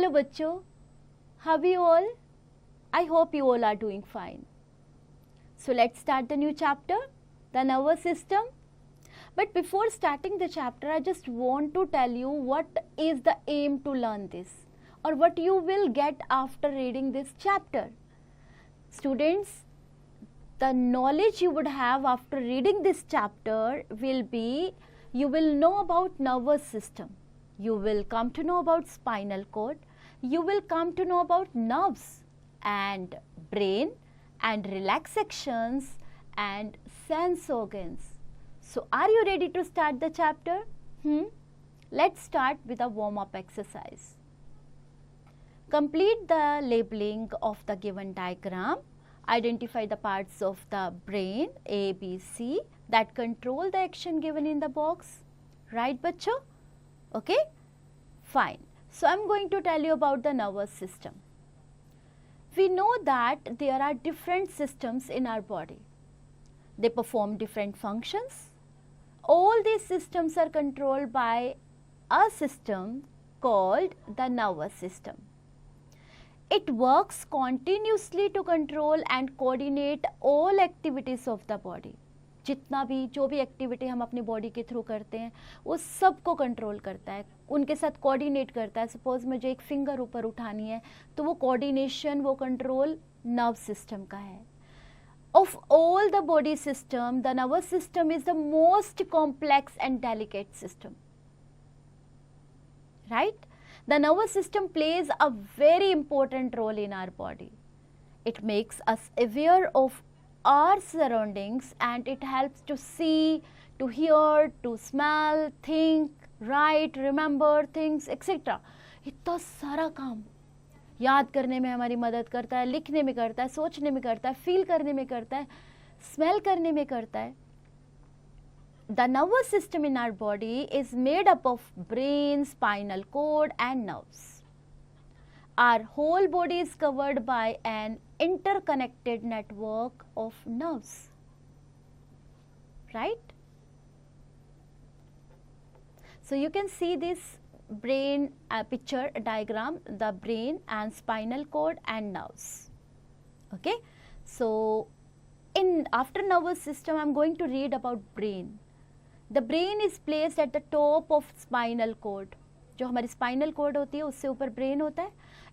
Hello बच्चों, how are you all? I hope you all are doing fine. So let's start the new chapter, the nervous system. But before starting the chapter, I just want to tell you what is the aim to learn this, or what you will get after reading this chapter. Students, the knowledge you would have after reading this chapter will be, you will know about nervous system, you will come to know about spinal cord, you will come to know about nerves and brain and relax sections and sense organs. So are you ready to start the chapter? Let's start with a warm-up exercise. Complete the labeling of the given diagram. Identify the parts of the brain A, B, C that control the action given in the box. Right, bachcho? Okay? Fine. So I'm going to tell you about the nervous system. We know that there are different systems in our body. They perform different functions. All these systems are controlled by a system called the nervous system. It works continuously to control and coordinate all activities of the body. जितना भी जो भी activity हम अपनी body के through करते हैं वो सबको कंट्रोल करता है, उनके साथ कोऑर्डिनेट करता है. सपोज मुझे एक फिंगर ऊपर उठानी है तो वो कोऑर्डिनेशन, वो कंट्रोल नर्व सिस्टम का है. Of all the body system, the nervous system is the most complex and delicate system. Right? The nervous system plays a very important role in our body. It makes us aware of our surroundings and it helps to see, to hear, to smell, think, write, remember things, etc. इतना सारा काम याद करने में हमारी मदद करता है, लिखने में करता है, सोचने में करता है, फील करने में करता है, स्मेल करने में करता है. The nervous system in our body is made up of brain, spinal cord and nerves. Our whole body is covered by an interconnected network of nerves. Right? So you can see this brain picture diagram, the brain and spinal cord and nerves. Okay? So after nervous system, I am going to read about brain. The brain is placed at the top of spinal cord. जो हमारी spinal cord होती है उससे ऊपर brain होता है.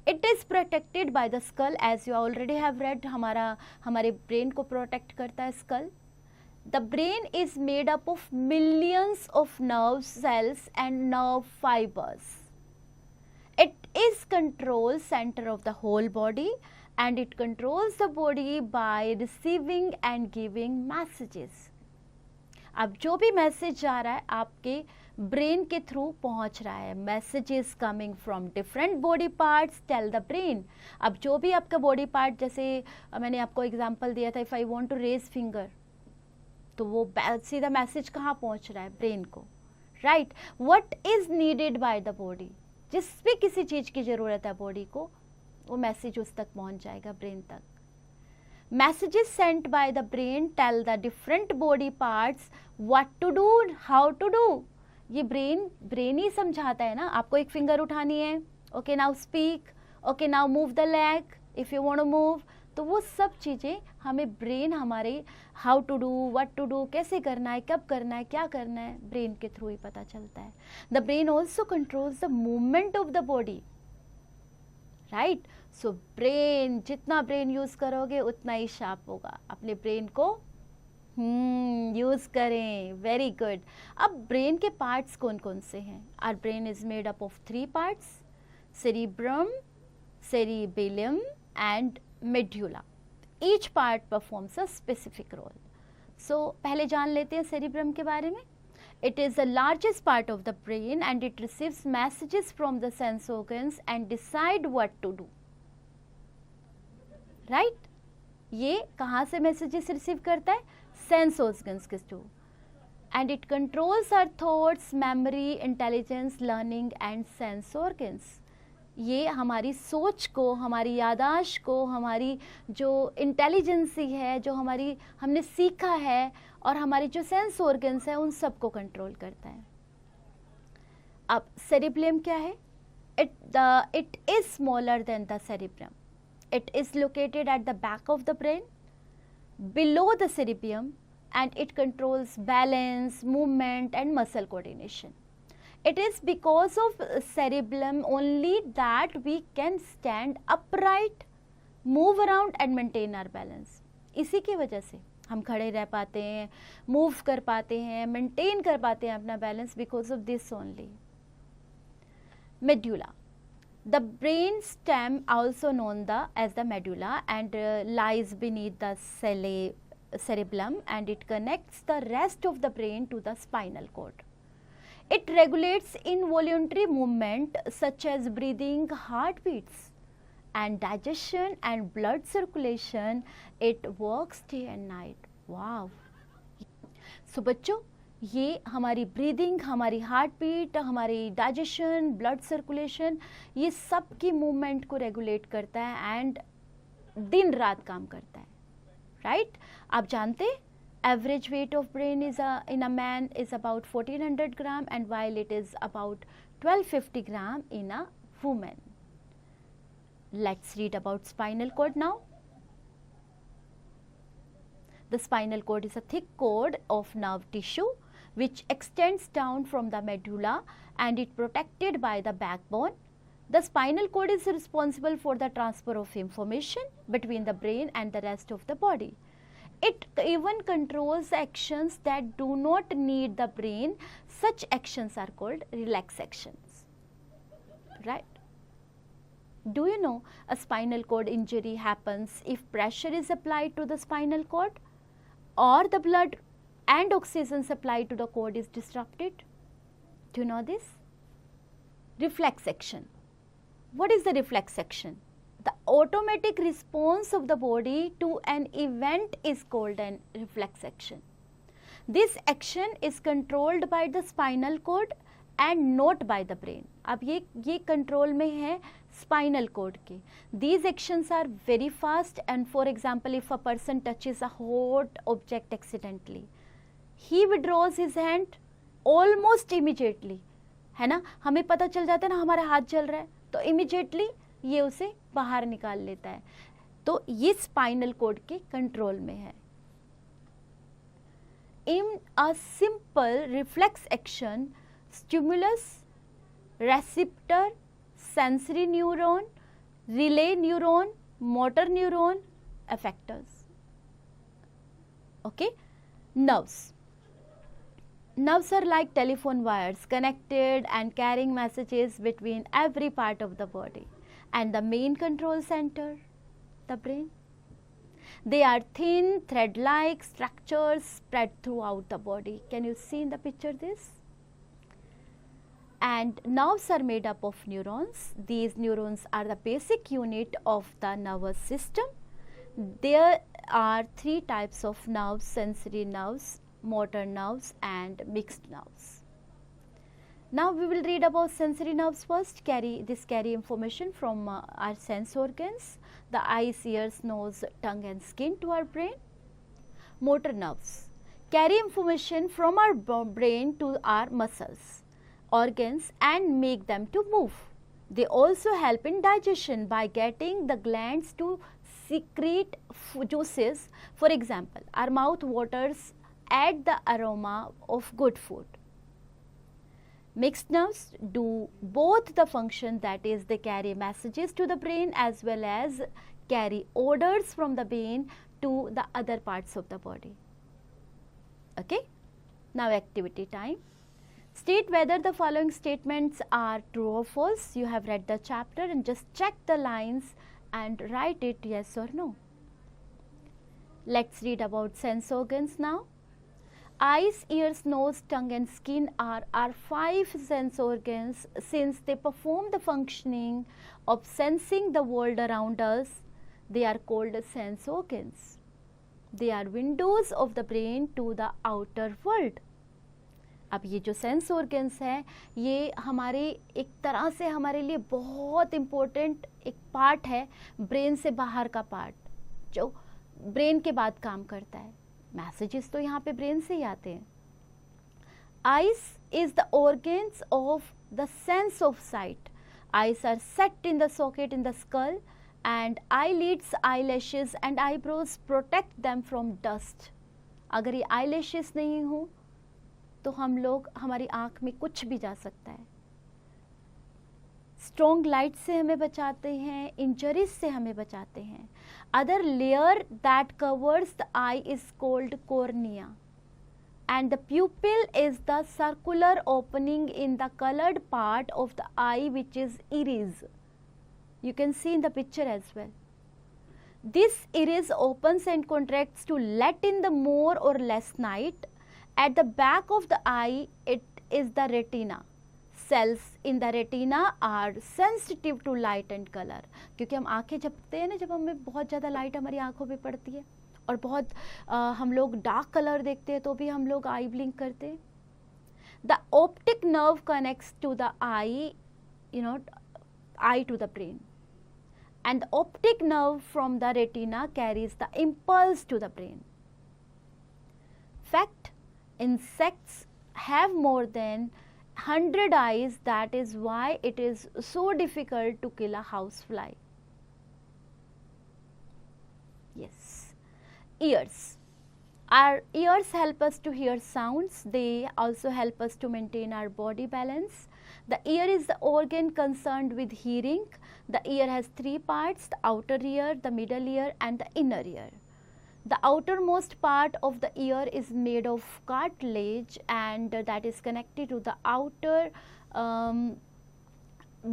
It is protected by the skull, as you already have read. हमारे brain को protect करता है skull. The brain is made up of millions of nerve cells and nerve fibers. It is control center of the whole body and it controls the body by receiving and giving messages. अब जो भी message जा रहा है आपके brain के through पहुंच रहा है. Messages coming from different body parts tell the brain. अब जो भी आपका बॉडी पार्ट, जैसे मैंने आपको एग्जांपल दिया था, if I want to raise finger, तो वो सीधा मैसेज कहाँ पहुंच रहा है? ब्रेन को. Right? What is needed by the body, जिस भी किसी चीज़ की ज़रूरत है बॉडी को, वो मैसेज उस तक पहुंच जाएगा, ब्रेन तक. Messages sent by the brain tell the different body parts what to do, how to do. ये ब्रेन ही समझाता है ना. आपको एक फिंगर उठानी है, okay now speak, okay now move the leg if you want to move. तो वो सब चीज़ें हमें ब्रेन हमारे how to do, what to do, कैसे करना है, कब करना है, क्या करना है, ब्रेन के थ्रू ही पता चलता है. The brain also controls the movement of the body. Right? So brain, जितना ब्रेन यूज़ करोगे उतना ही शार्प होगा. अपने ब्रेन को यूज़ करें. Very good. अब ब्रेन के पार्ट्स कौन कौन से हैं? Our brain is made up of 3 parts, cerebrum, cerebellum and medulla. Each part performs a specific role. So पहले जान लेते हैं सेरिब्रम के बारे में. It is the largest part of the brain and it receives messages from the sense organs and decide what to do. Right? ये कहाँ से messages receive करता है? Sense organs के through. And it controls our thoughts, memory, intelligence, learning and sense organs. ये हमारी सोच को, हमारी यादाश्त को, हमारी जो इंटेलिजेंसी है, जो हमने सीखा है, और हमारी जो सेंस ऑर्गन्स है, उन सबको कंट्रोल करता है. अब सेरिब्लियम क्या है? it is smaller than the cerebrum. It is located at the back of the brain, below the cerebrum, and it controls balance, movement, and muscle coordination. It is because of cerebellum only that we can stand upright, move around and maintain our balance. इसी की वजह से हम खड़े रह पाते हैं, move कर पाते हैं, मेंटेन कर पाते हैं अपना balance, because of this only. Medulla. The brain stem, also known as the medulla, and lies beneath the cerebellum, and it connects the rest of the brain to the spinal cord. It regulates involuntary movement such as breathing, heartbeats, and digestion and blood circulation. It works day and night. Wow. So बच्चों, ये हमारी breathing, हमारी heart beat, हमारी digestion, blood circulation, ये सब की movement को regulate करता है एंड दिन रात काम करता है, राइट? आप जानते हैं average weight of brain is in a man is about 1400 gram and while it is about 1250 gram in a women. Let's read about spinal cord now. The spinal cord is a thick cord of nerve tissue which extends down from the medulla and it protected by the backbone. The spinal cord is responsible for the transfer of information between the brain and the rest of the body. It even controls actions that do not need the brain. Such actions are called relax actions, right? Do you know a spinal cord injury happens if pressure is applied to the spinal cord, or the blood and oxygen supply to the cord is disrupted? Do you know this? Reflex action. What is the reflex action? The automatic response of the body to an event is called an reflex action. This action is controlled by the spinal cord and not by the brain. अब ये control में है spinal cord के. These actions are very fast, and for example, if a person touches a hot object accidentally, he withdraws his hand almost immediately, है ना? हमें पता चल जाता है ना हमारा हाथ जल रहा है, तो immediately ये उसे बाहर निकाल लेता है. तो ये spinal cord के कंट्रोल में है. In a simple reflex action, stimulus, receptor, sensory neuron, relay neuron, motor neuron, effectors. Okay, nerves. Nerves are like telephone wires connected and carrying messages between every part of the body and the main control center, the brain. They are thin thread-like structures spread throughout the body. Can you see in the picture this? And nerves are made up of neurons. These neurons are the basic unit of the nervous system. There are three types of nerves: sensory nerves, motor nerves, and mixed nerves. Now we will read about sensory nerves first. This carry information from our sense organs, the eyes, ears, nose, tongue and skin to our brain. Motor nerves carry information from our brain to our muscles, organs, and make them to move. They also help in digestion by getting the glands to secrete juices. For example, our mouth waters add the aroma of good food. Mixed nerves do both the function, that is, they carry messages to the brain as well as carry orders from the brain to the other parts of the body. Okay, now activity time. State whether the following statements are true or false. You have read the chapter and just check the lines and write it yes or no. Let's read about sense organs now. Eyes, ears, nose, tongue and skin are our 5 sense organs. Since they perform the functioning of sensing the world around us, they are called sense organs. They are windows of the brain to the outer world. अब ये जो sense organs हैं, ये हमारे एक तरह से हमारे लिए बहुत इम्पोर्टेंट एक पार्ट है, ब्रेन से बाहर का पार्ट जो ब्रेन के बाद काम करता है. मैसेजेस तो यहाँ पे ब्रेन से ही आते हैं. Eyes is the organs of the sense of site. eyes are set in the socket in the skull, and eyelids, eyelashes and eyebrows protect them from dust. अगर ये eyelashes नहीं हो तो हम लोग, हमारी आँख में कुछ भी जा सकता है. स्ट्रॉन्ग लाइट से हमें बचाते हैं, इंजरीज से हमें बचाते हैं. Other layer that covers the I is called cornea, and the pupil is the circular opening in the colored part of the eye which is iris. You can see in the picture as well. This iris opens and contracts to let in the more or less light. At the back of the eye it is the retina. Cells in the retina are sensitive to light and color. क्योंकि हम आँखें झपकते हैं ना, जब हमें बहुत ज़्यादा लाइट हमारी आँखों पे पड़ती है और बहुत हम लोग डार्क कलर देखते हैं तो भी हम लोग आई ब्लिंक करते हैं. The optic nerve connects to the eye, eye to the brain, and the optic nerve from the retina carries the impulse to the brain. Fact, insects have more than 100 eyes. That is why it is so difficult to kill a housefly. Yes. Ears. Our ears help us to hear sounds. They also help us to maintain our body balance. The ear is the organ concerned with hearing. The ear has three parts: the outer ear, the middle ear and the inner ear. The outermost part of the ear is made of cartilage, and that is connected to the outer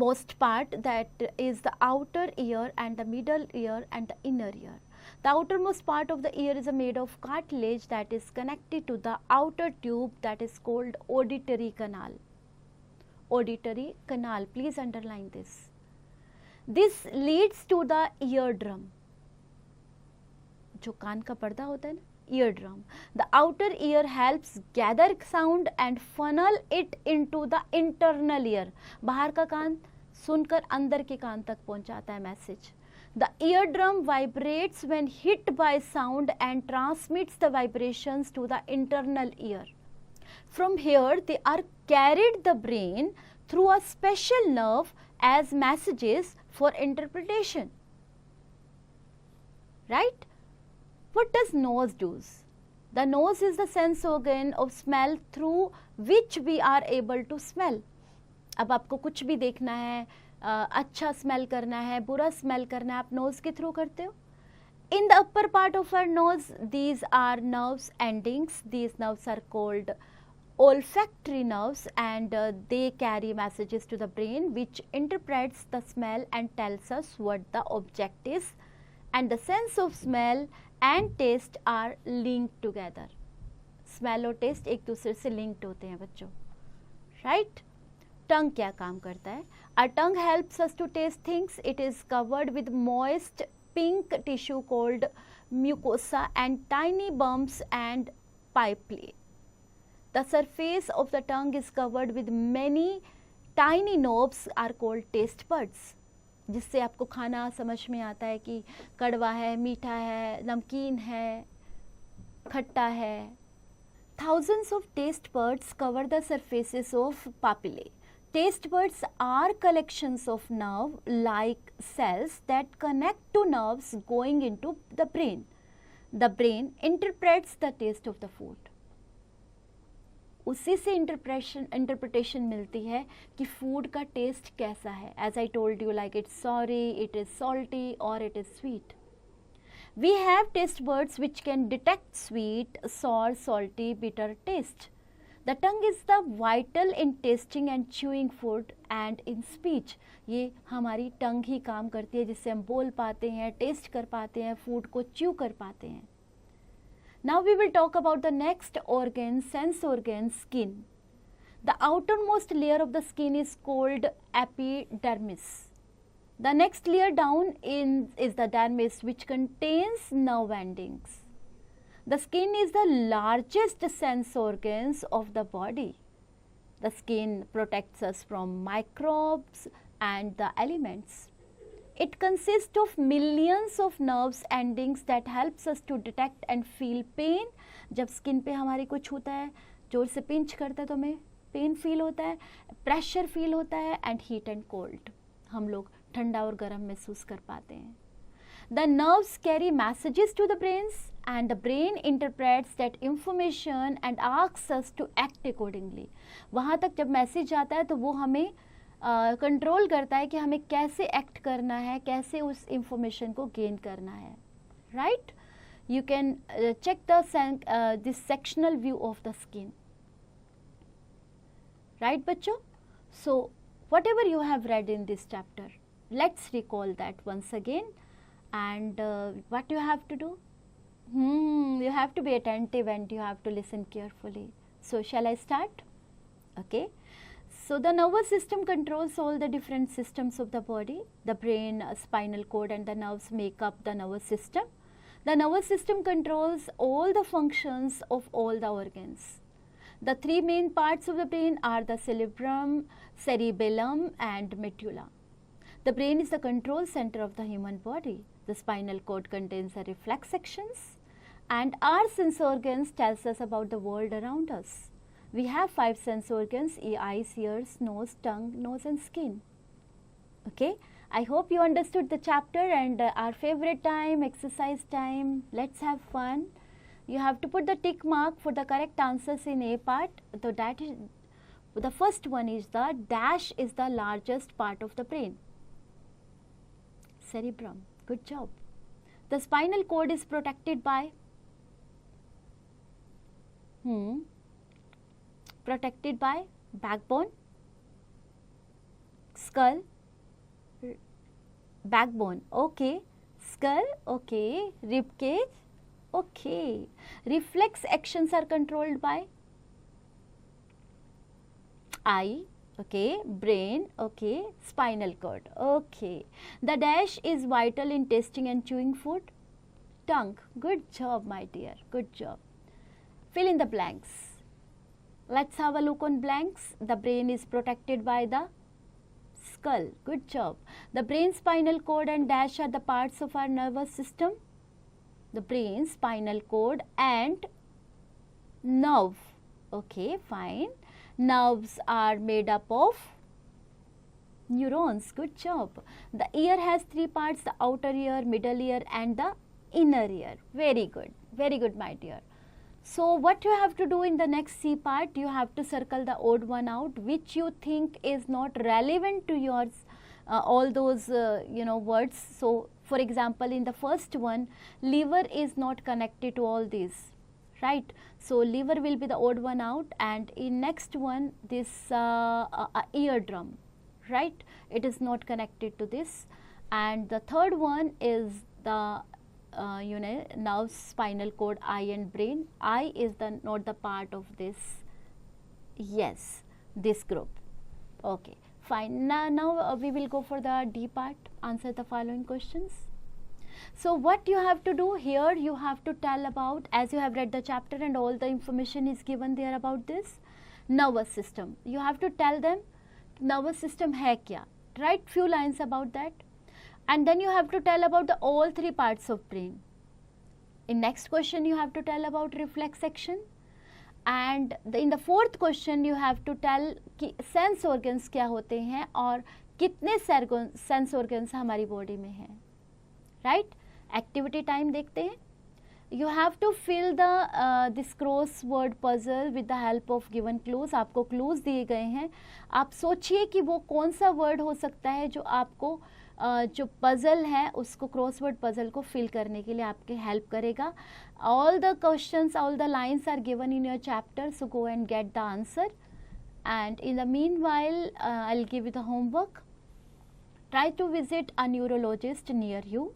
most part, that is the outer ear, and the middle ear and the inner ear. The outermost part of the ear is made of cartilage that is connected to the outer tube that is called auditory canal. Auditory canal, please underline this. This leads to the eardrum. जो कान का पर्दा होता है ना, eardrum. The outer ear helps gather sound and funnel it into the internal ear. बाहर का कान सुनकर अंदर के कान तक पहुंचाता है message. The eardrum vibrates when hit by sound and transmits the vibrations to the internal ear. From here they are carried the brain through a special nerve as messages for interpretation. Right? What does nose do? The nose is the sense organ of smell through which we are able to smell. अब आपको कुछ भी देखना है, अच्छा smell करना है, बुरा स्मेल करना है, आप नोज के थ्रू करते हो. In the upper part of our nose, these are nerves endings. These nerves are called olfactory nerves, and they carry messages to the brain which interprets the smell and tells us what the object is. And the sense of smell and taste are linked together. Smell और taste एक दूसरे से linked होते हैं बच्चों. Right? Tongue क्या काम करता है? Our tongue helps us to taste things. It is covered with moist pink tissue called mucosa and tiny bumps and papillae. The surface of the tongue is covered with many tiny knobs are called taste buds. जिससे आपको खाना समझ में आता है कि कड़वा है, मीठा है, नमकीन है, खट्टा है. Thousands of taste buds cover the surfaces of papillae. Taste buds are collections of nerve-like cells that connect to nerves going into the brain. The brain interprets the taste of the food. उसी से interpretation मिलती है कि food का taste कैसा है. As I told you, like it's sorry, it is salty और it is sweet. We have taste buds which can detect sweet, sour, salty, bitter taste. The tongue is the vital in tasting and chewing food and in speech. ये हमारी टंग ही काम करती है जिससे हम बोल पाते हैं, टेस्ट कर पाते हैं, फूड को च्यू कर पाते हैं. Now we will talk about the next organ, sense organ, skin. The outermost layer of the skin is called epidermis. The next layer down is the dermis, which contains nerve endings. The skin is the largest sense organs of the body. The skin protects us from microbes and the elements. It consists of millions of nerves endings that helps us to detect and feel pain. जब skin पे हमारे को छूता है, जोर से pinch करता है तो हमें पेन फील होता है, प्रेशर फील होता है, एंड हीट एंड कोल्ड. हम लोग ठंडा और गर्म महसूस कर पाते हैं. The nerves carry messages to the brains and the brain interprets that information and asks us to act accordingly. वहाँ तक जब मैसेज आता है तो वो हमें कंट्रोल करता है कि हमें कैसे एक्ट करना है, कैसे उस इंफॉर्मेशन को गेन करना है. Right? You can check this sectional view of the skin. Right, बच्चों? So whatever you have read in this chapter, let's recall that once again. And what you have to do? You have to be attentive and you have to listen carefully. So shall I start? Okay. So the nervous system controls all the different systems of the body. The brain, spinal cord and the nerves make up the nervous system. The nervous system controls all the functions of all the organs. The three main parts of the brain are the cerebrum, cerebellum and medulla. The brain is the control center of the human body. The spinal cord contains the reflex sections and our sense organs tells us about the world around us. We have 5 sense organs: eyes, ears, nose, tongue, nose and skin. Okay, I hope you understood the chapter and our favorite time, exercise time. Let's have fun. You have to put the tick mark for the correct answers in A part. So that is, the first one is the dash is the largest part of the brain. Cerebrum. Good job. The spinal cord is protected by backbone, skull, backbone. Okay. Skull. Okay. Rib cage. Okay. Reflex actions are controlled by eye. Okay, brain, okay, spinal cord, okay. The dash is vital in tasting and chewing food. Tongue, good job my dear, good job. Fill in the blanks. Let's have a look on blanks. The brain is protected by the skull, good job. The brain, spinal cord and dash are the parts of our nervous system. The brain, spinal cord and nerve, okay, fine. Nerves are made up of neurons. Good job. The ear has 3 parts: the outer ear, middle ear and the inner ear. Very good. Very good my dear. So what you have to do in the next C part, you have to circle the odd one out which you think is not relevant to yours, all those words. So for example, in the first one, liver is not connected to all these. Right, so liver will be the odd one out, and in next one this eardrum, right, it is not connected to this, and the third one is the nerves, spinal cord, eye and brain. Eye is not the part of this, yes, this group. Okay, fine. Now we will go for the D part. Answer the following questions. So what you have to do here, you have to tell about, as you have read the chapter and all the information is given there about this nervous system. You have to tell them nervous system hai kya. Write few lines about that, and then you have to tell about the all 3 parts of brain. In next question you have to tell about reflex action, and in the fourth question you have to tell कि sense organs क्या होते हैं और कितने sense organs हमारी body में हैं. Right? Activity time देखते हैं. You have to fill the this crossword puzzle with the help of given clues. आपको clues दिए गए हैं. आप सोचिए कि वो कौन सा word हो सकता है जो आपको जो puzzle है उसको crossword puzzle को fill करने के लिए आपके help करेगा. All the questions, all the lines are given in your chapter, so go and get the answer. And in the meanwhile, I'll give you the homework. Try to visit a neurologist near you.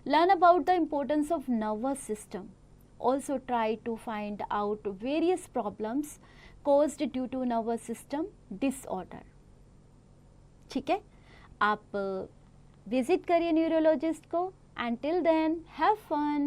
Learn about the importance of nervous system. Also try to find out various problems caused due to nervous system disorder. ठीक है, आप visit करिए neurologist को. Until then, have fun.